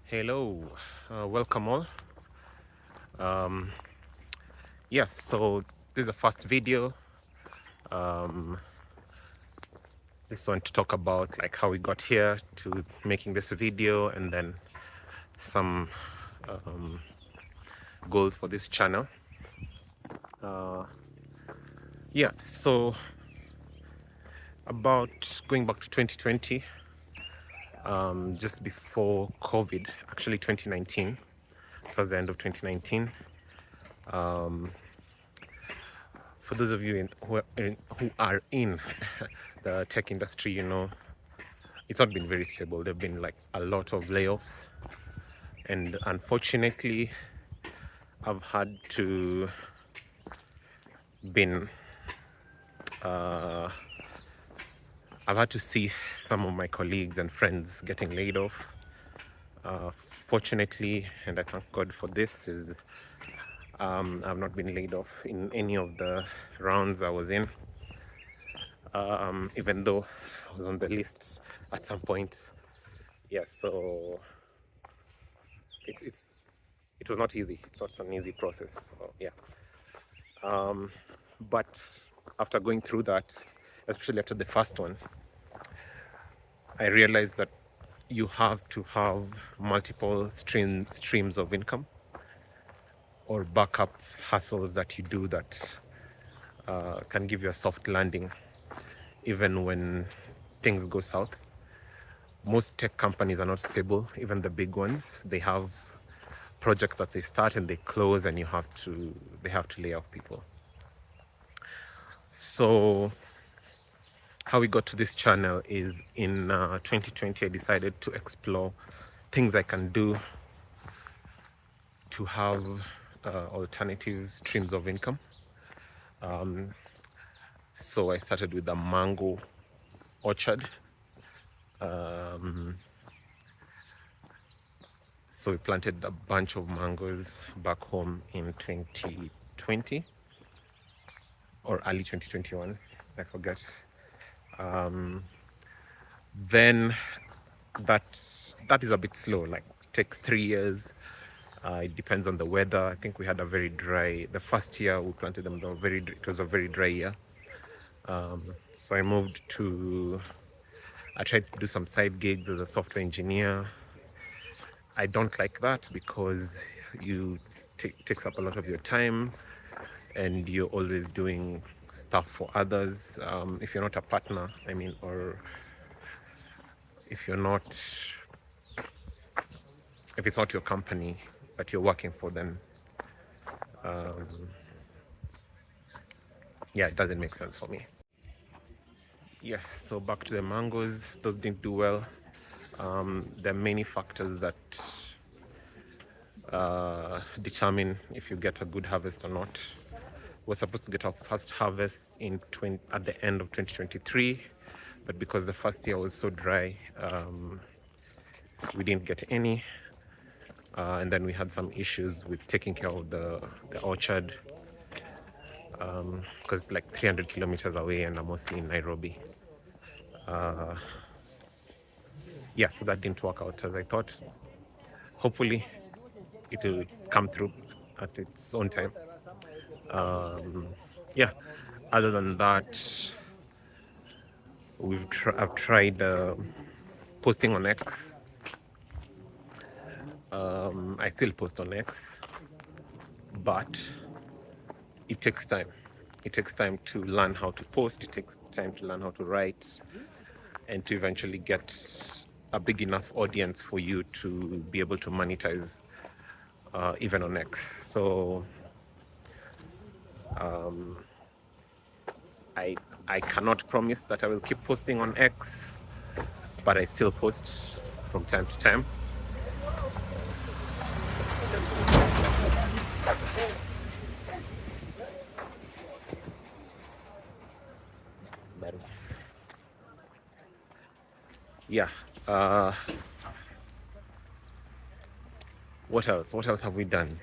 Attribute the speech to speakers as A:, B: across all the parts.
A: Hello, welcome all. Um, so this is the first video. Um, this one to talk about like how we got here to making this video, and then some um, goals for this channel. Uh, so about going back to 2020, just before COVID, actually 2019, it was the end of 2019. For those of you who are in the tech industry, it's not been very stable. There have been like a lot of layoffs, and unfortunately, I've had to been uh, I've had to see some of my colleagues and friends getting laid off. Fortunately, and I thank God for this, is I've not been laid off in any of the rounds I was in, even though I was on the list at some point. So it's it was not easy. It's not an easy process. So, but after going through that, especially after the first one, I realized that you have to have multiple streams of income or backup hustles that you do that can give you a soft landing even when things go south. Most tech companies are not stable, even the big ones. They have projects that they start and they close, and they have to lay off people. So how we got to this channel is in 2020 I decided to explore things I can do to have alternative streams of income. So I started with a mango orchard. So we planted a bunch of mangoes back home in 2020 or early 2021, I forget. Then that is a bit slow, like takes 3 years. It depends on the weather. I think we had a very dry, the first year we planted them, it was a very dry year. So I tried to do some side gigs as a software engineer. I don't like that because takes up a lot of your time, and you're always doing stuff for others. If you're not a partner, or if you're not, if it's not your company that you're working for, then it doesn't make sense for me. Yes, so back to the mangoes, those didn't do well. There are many factors that determine if you get a good harvest or not. We're supposed to get our first harvest at the end of 2023, but because the first year was so dry, we didn't get any. And then we had some issues with taking care of the orchard, because it's like 300 kilometers away and I'm mostly in Nairobi. So that didn't work out as I thought. Hopefully it will come through at its own time. Other than that, I've tried posting on X. I still post on X, but it takes time. It takes time to learn how to post. It takes time to learn how to write, and to eventually get a big enough audience for you to be able to monetize even on X. So I cannot promise that I will keep posting on X, but I still post from time to time. What else? What else have we done?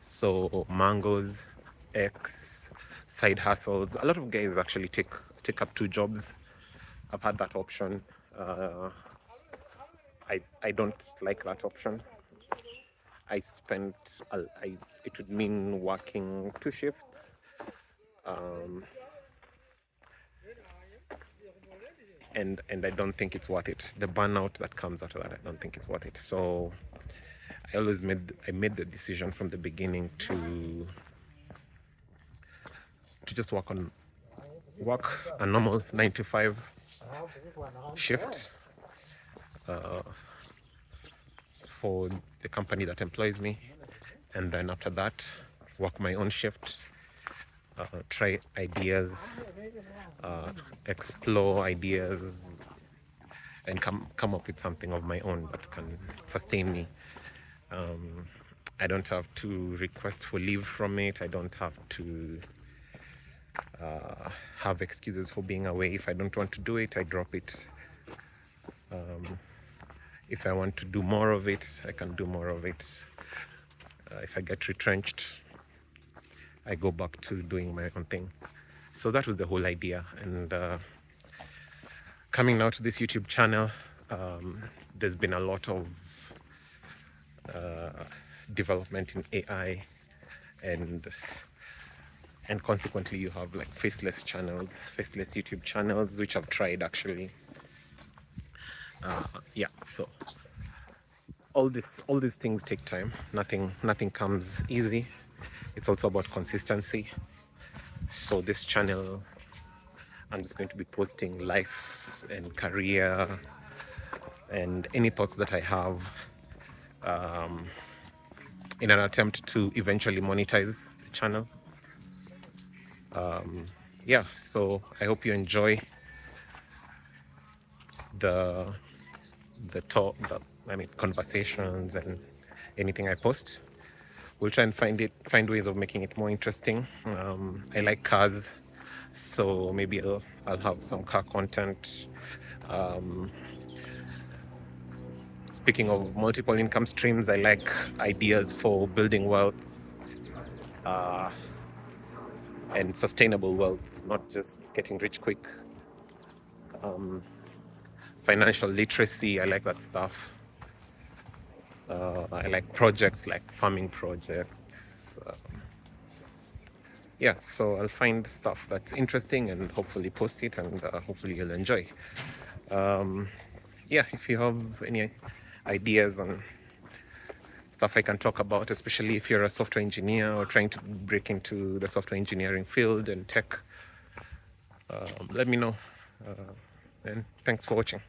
A: So mangoes, X, side hustles. A lot of guys actually take up two jobs. I've had that option. I don't like that option. I spent, it would mean working 2 shifts. And I don't think it's worth it. The burnout that comes out of that, I don't think it's worth it. So I made the decision from the beginning to just work a normal 9 to 5 shift for the company that employs me, and then after that work my own shift, try ideas, explore ideas, and come up with something of my own that can sustain me. I don't have to request for leave from it. I don't have to have excuses for being away. If I don't want to do it, I drop it. If I want to do more of it, I can do more of it. If I get retrenched, I go back to doing my own thing. So that was the whole idea. And coming now to this YouTube channel, there's been a lot of development in AI, and consequently you have like faceless YouTube channels, which I've tried actually. Yeah, so all these things take time. Nothing comes easy. It's also about consistency. So this channel, I'm just going to be posting life and career and any thoughts that I have, in an attempt to eventually monetize the channel. Yeah, so I hope you enjoy the conversations and anything I post. We'll try and find ways of making it more interesting. I like cars, so maybe I'll have some car content. Speaking of multiple income streams, I like ideas for building wealth, and sustainable wealth, not just getting rich quick. Financial literacy, I like that stuff. I like projects like farming projects. Yeah, so I'll find stuff that's interesting and hopefully post it, and hopefully you'll enjoy. Yeah, if you have any ideas on stuff I can talk about, especially if you're a software engineer or trying to break into the software engineering field and tech, let me know. And thanks for watching.